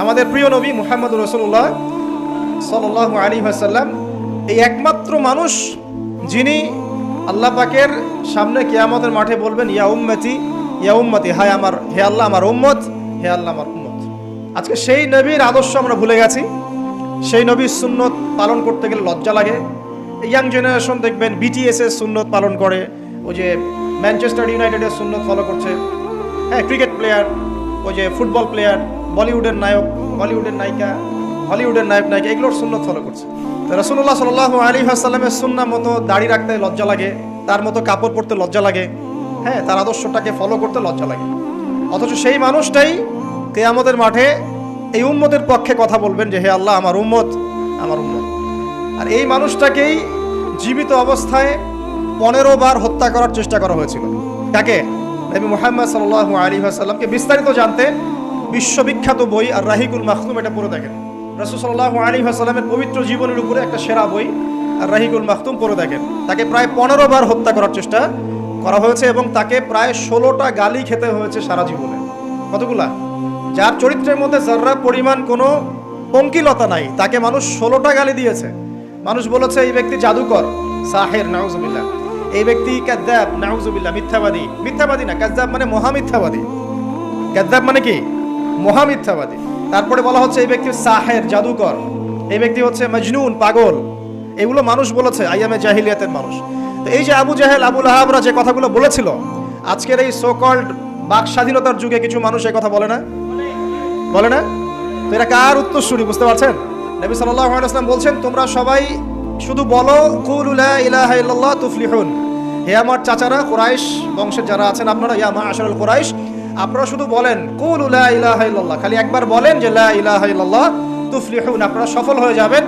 আমাদের প্রিয় নবী মুহাম্মদুর রাসূলুল্লাহ সাল্লাল্লাহু আলাইহি ওয়াসাল্লাম এই একমাত্র মানুষ যিনি আল্লাহ পাকের সামনে কিয়ামতের মাঠে বলবেন ইয়া উম্মতি, হে আল্লাহ আমার উম্মত, হে আল্লাহ আমার উম্মত। আজকে সেই নবীর আদর্শ আমরা ভুলে গেছি। সেই নবীর সুন্নত পালন করতে গেলে লজ্জা লাগে। ইয়াং জেনারেশন দেখবেন বিটিএস এর সুন্নত পালন করে, ওই যে ম্যানচেস্টার ইউনাইটেডের সুন্নত ফলো করছে। হ্যাঁ, ক্রিকেট প্লেয়ার, ওই যে ফুটবল প্লেয়ার, বলিউডের নায়ক, বলিউডের নায়িকা, হলিউডের নায়ক নায়িকা, এগুলোর সুন্নত ফলো করছে। তো রাসূলুল্লাহ সাল্লাল্লাহু আলাইহি ওয়াসাল্লামের সুন্নাহ মতো দাড়ি রাখতে লজ্জা লাগে, তার মতো কাপড় পরতে লজ্জা লাগে, হ্যাঁ, তার আদর্শটাকে ফলো করতে লজ্জা লাগে। অথচ সেই মানুষটাই কিয়ামতের মাঠে এই উম্মতের পক্ষে কথা বলবেন যে হে আল্লাহ আমার উম্মত, আমার উম্মত। আর এই মানুষটাকেই জীবিত অবস্থায় 15 বার হত্যা করার চেষ্টা করা হয়েছিল। কাকে? নবী মুহাম্মদ সাল্লাল্লাহু আলাইহি ওয়াসাল্লামকে। বিস্তারিত জানতে বিশ্ববিখ্যাত বই আর রাহিকুল মাখতুম এটা পড়ে দেখেন। রাসূল সাল্লাল্লাহু আলাইহি ওয়াসাল্লামের পবিত্র জীবনের উপরে একটা সেরা বই আর রাহিকুল মাখতুম পড়ে দেখেন। তাকে প্রায় 15 বার হত্যা করার চেষ্টা করা হয়েছে এবং তাকে প্রায় 16টা গালি খেতে হয়েছে সারা জীবনে। কতগুলা? যার চরিত্রের মধ্যে যাররা পরিমাণ কোনো পঙ্কিলতা নাই, তাকে মানুষ 16টা গালি দিয়েছে। মানুষ বলেছে এই ব্যক্তি জাদুকর, সাহের, নাউজুবিল্লাহ। এই ব্যক্তি কাযযাব, নাউজুবিল্লাহ, মিথ্যাবাদী। মিথ্যাবাদী না, কাযযাব মানে মহামিথ্যাবাদী। কাযযাব মানে কি? মহামিথ্যাবাদী। তারপরে বলা হচ্ছে এই ব্যক্তি সাহের, জাদুকর। এই ব্যক্তি হচ্ছে মজনুন, পাগল। এগুলো মানুষ বলেছে, আইয়ামে জাহিলিয়াতের মানুষ। তো এই যে আবু জাহেল, আবু লাহাবরা যে কথাগুলো বলেছিল, আজকের এই সো কল্ড বাক স্বাধীনতার যুগে কিছু মানুষ এই কথা বলে না? বলে না? তো এটা কার উত্তরসূরি বুঝতে পারছেন? নবী সাল্লাল্লাহু আলাইহি ওয়াসাল্লাম বলছেন তোমরা সবাই শুধু বলো কুলু লা ইলাহা ইল্লাল্লাহ তুফলিহুন। হে আমার চাচারা, কুরাইশ বংশের যারা আছেন আপনারা, ইয়া মা'আশারাল কুরাইশ, আপনারা শুধু বলেন কুলু লা ইলাহা ইল্লাল্লাহ, খালি একবার বলেন যে লা ইলাহা ইল্লাল্লাহ তুফলিহুন, আপনারা সফল হয়ে যাবেন,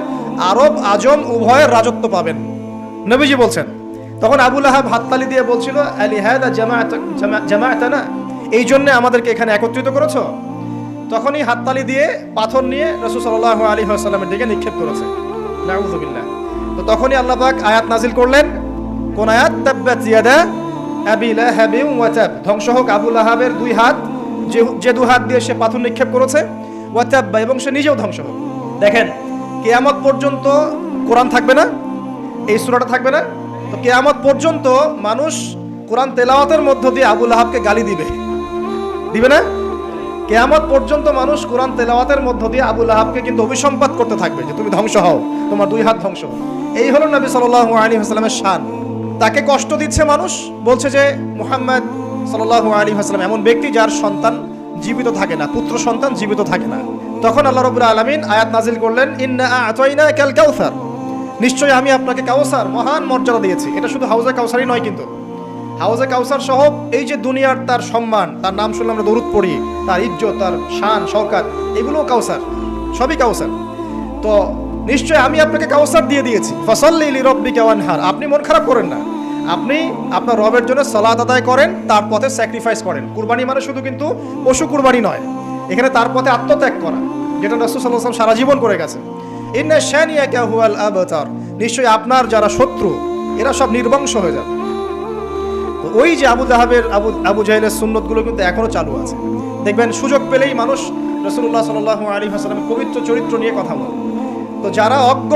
আরব আজম উভয়ের রাজত্ব পাবেন। নবীজি বলছেন। তখন আবু লাহাব হাততালি দিয়ে বলছিল আলি হাদা জামাআতানা, এই জন্য আমাদেরকে এখানে একত্রিত করেছো? তখনই হাততালি দিয়ে পাথর নিয়ে রাসূল সাল্লাল্লাহু আলাইহি ওয়াসাল্লামের দিকে নিক্ষেপ করেছে। নাউযুবিল্লাহ। তো তখনই আল্লাহ পাক আয়াত নাজিল করলেন। কোন আয়াত? তাব্বাত ইয়াদা আবি লাহাবিন ওয়া তাব, ধ্বংস হোক আবু লাহাবের দুই হাত, যে দুই হাত দিয়ে সে পাথর নিক্ষেপ করেছে, ওয়া তাব, এবং সে নিজেও ধ্বংস হোক। দেখেন, কিয়ামত পর্যন্ত কোরআন থাকবে না, এই সূরাটা থাকবে না। তো কিয়ামত পর্যন্ত মানুষ কোরআন তেলাওয়াতের মধ্য দিয়ে আবু লাহাবকে গালি দিবে, দিবে না? কিয়ামত পর্যন্ত মানুষ কোরআন তেলাওয়াতের মধ্য দিয়ে আবু লাহাবকে কিন্তু অভিসম্পাত করতে থাকবে যে তুমি ধ্বংস হও, তোমার দুই হাত ধ্বংস হোক। এই হলো নবী সাল্লাল্লাহু আলাইহি ওয়াসাল্লামের শান। তাকে কষ্ট দিচ্ছে মানুষ, বলছে যে মুহাম্মদ সাল্লাল্লাহু আলাইহি ওয়াসাল্লাম এমন ব্যক্তি যার সন্তান জীবিত থাকে না, পুত্র সন্তান জীবিত থাকে না। তখন আল্লাহ রাব্বুল আলামিন আয়াত নাজিল করলেন ইন্না আ'তাইনাকাল কাউসার, নিশ্চয়ই আমি আপনাকে কাউসার, মহান মর্যাদা দিয়েছি। এটা শুধু হাউজে কাউসারই নয়, কিন্তু হাউজে কাউসার সহ এই যে দুনিয়ার তার সম্মান, তার নাম শুনলে আমরা দরুদ পড়ি, তার ইজ্জত, তার শান শওকাত, এগুলোও কাউসার, সবই কাউসার। তো নিশ্চয়ই আমি আপনাকে কাউসার দিয়ে দিয়েছি। ফাসাল্লি লিরাব্বিকা ওয়ানহার, আপনি মন খারাপ করেন না, আপনি আপনার রবের জন্য সালাত আদায় করেন, তার পথে স্যাক্রিফাইস করেন। কুরবানি মানে শুধু কিন্তু পশু কুরবানি নয়, এখানে তার পথে আত্মত্যাগ করা, যেটা রাসূল সাল্লাল্লাহু আলাইহি ওয়াসাল্লাম সারা জীবন করে গেছে। ইন্না শানিয়াকা হুয়াল আবতার, নিশ্চয়ই আপনার যারা শত্রু এরা সব নির্বংশ হয়ে যাবে। তো ওই যে আবু লাহাবের, আবু জাহেলের সুন্নতগুলো কিন্তু এখনো চালু আছে। দেখবেন সুযোগ পেলেই মানুষ রাসূলুল্লাহ সাল্লাল্লাহু আলাইহি ওয়াসাল্লামের পবিত্র চরিত্র নিয়ে কথা বলে। তো যারা অজ্ঞ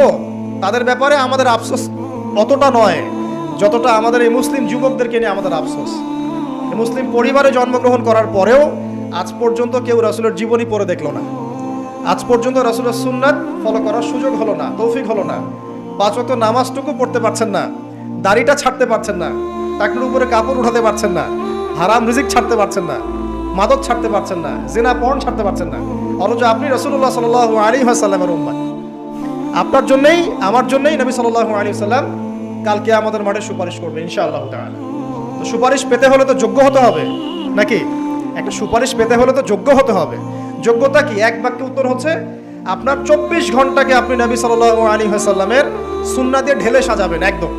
তাদের ব্যাপারে আমাদের আফসোস অতটা নয় যতটা আমাদের এই মুসলিম যুবকদেরকে নিয়ে আমাদের আফসোস। মুসলিম পরিবারে জন্মগ্রহণ করার পরেও আজ পর্যন্ত কেউ রাসূলের জীবনী পড়ে দেখলো না, আজ পর্যন্ত রাসূলের সুন্নাত ফলো করার সুযোগ হলো না, তৌফিক হলো না। 5 ওয়াক্ত নামাজটুকু পড়তে পারছেন না, দাড়িটা ছাড়তে পারছেন না, টাকনুর উপরে কাপড় উঠাতে পারছেন না, হারাম রিজিক ছাড়তে পারছেন না, মাদক ছাড়তে পারছেন না, জিনা পর্ন ছাড়তে পারছেন না। অথচ আপনি রাসূলুল্লাহ সাল্লাল্লাহু আলাইহি ওয়াসাল্লামের উম্মত। আপনার জন্যই আমার জন্যই নবী সাল্লাল্লাহু আলাইহি ওয়াসাল্লাম কালকে আমাদের মাঠে সুপারিশ করবে ইনশাআল্লাহ তাআলা। তো সুপারিশ পেতে হলে তো যোগ্য হতে হবে নাকি? একটা সুপারিশ পেতে হলে তো যোগ্য হতে হবে। যোগ্যতা কি? এক বাক্যে উত্তর হচ্ছে আপনার 24 ঘন্টাকে আপনি নবী সাল্লাল্লাহু আলাইহি ওয়াসাল্লামের সুন্নাহ দিয়ে ঢেলে সাজাবেন। একদম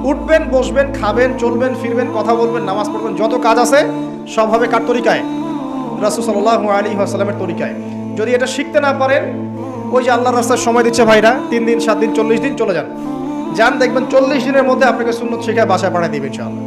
উঠবেন, বসবেন, খাবেন, চলবেন, ফিরবেন, কথা বলবেন, নামাজ পড়বেন, যত কাজ আছে সব হবে কার তরিকায়? রাসূল সাল্লাল্লাহু আলাইহি ওয়াসাল্লামের তরিকায়। যদি এটা শিখতে না পারেন, ওই যে আল্লাহর রাস্তায় সময় দিচ্ছে ভাইরা, 3 দিন 7 দিন 40 দিন চলে যান, দেখবেন 40 দিনের মধ্যে আপনাকে সুন্নাত শিখায় বাসায় পাঠিয়ে দিবেন ইনশাআল্লাহ।